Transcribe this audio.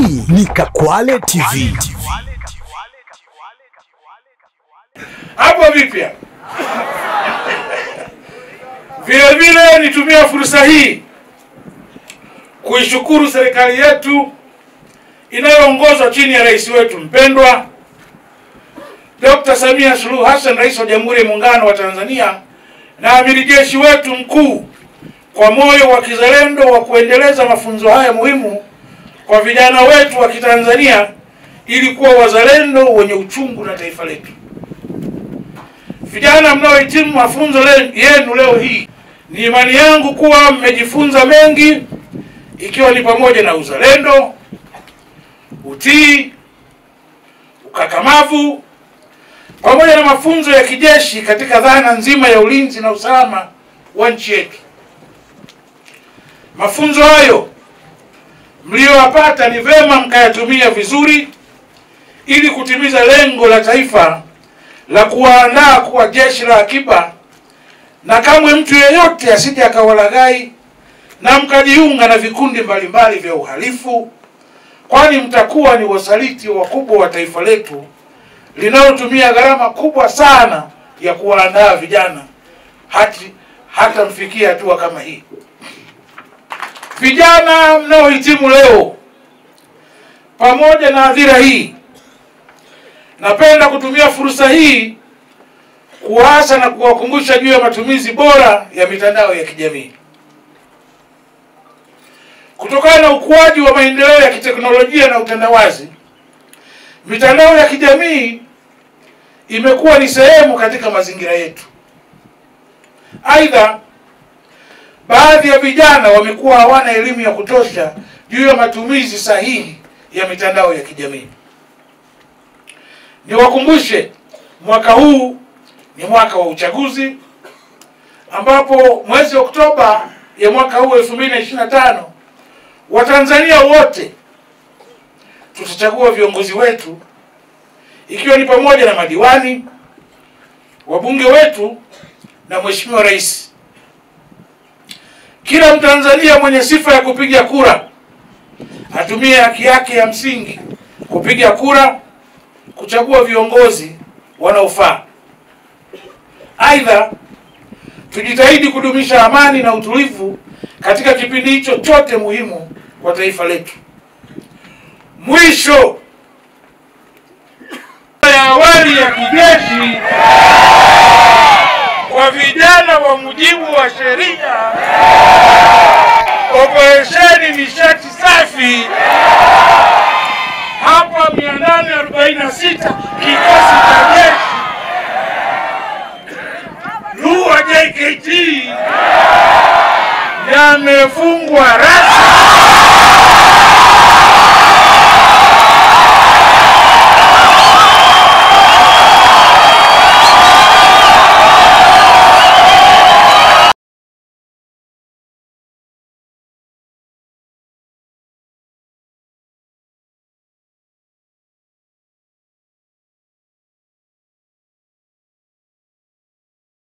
Hii ni Kakwale TV. Hapo vipya. Vile vile nitumia fursa hii kuishukuru serikali yetu inayoongozwa chini ya rais wetu mpendwa Dr. Samia Suluhu Hassan, Rais wa Jamhuri ya Muungano wa Tanzania, na amiri jeshi wetu mkuu kwa moyo wa kizalendo wa kuendeleza mafunzo haya muhimu kwa vijana wetu wa Kitanzania ili kuwa wazalendo wenye uchungu na taifa letu. Vijana mnaohitimu mafunzo yenu leo hii, ni imani yangu kuwa mmejifunza mengi, ikiwa ni pamoja na uzalendo, utii, ukakamavu, pamoja na mafunzo ya kijeshi katika dhana nzima ya ulinzi na usalama wa nchi yetu. Mafunzo hayo mliyopata ni vema mkayatumia vizuri ili kutimiza lengo la taifa la kuandaa kuwa jeshi la akiba, na kamwe mtu yeyote asije akawalaghai na mkajiunga na vikundi mbalimbali vya uhalifu, kwani mtakuwa ni wasaliti wakubwa wa taifa letu linalotumia gharama kubwa sana ya kuandaa vijana hata mfikia hatua kama hii. Vijana mnaohitimu leo, pamoja na hadhira hii, napenda kutumia fursa hii kuwaasa na kuwakumbusha juu ya matumizi bora ya mitandao ya kijamii. Kutokana na ukuaji wa maendeleo ya kiteknolojia na utandawazi, mitandao ya kijamii imekuwa ni sehemu katika mazingira yetu. Aidha, baadhi ya vijana wamekuwa hawana elimu ya kutosha juu ya matumizi sahihi ya mitandao ya kijamii. Niwakumbushe, mwaka huu ni mwaka wa uchaguzi, ambapo mwezi Oktoba ya mwaka huu 2025 Watanzania wote tutachagua viongozi wetu, ikiwa ni pamoja na madiwani, wabunge wetu na Mheshimiwa Rais. Kila Mtanzania mwenye sifa ya kupiga kura atumie haki yake ya msingi kupiga kura kuchagua viongozi wanaofaa. Aidha, tujitahidi kudumisha amani na utulivu katika kipindi hicho chote muhimu kwa taifa letu. Mwisho, ya awali ya kijeshi kwa vijana wa mujibu wa sheria, operesheni nishati safi hapa 846 kikosi cha jeshi Lua JKT yamefungwa rasmi.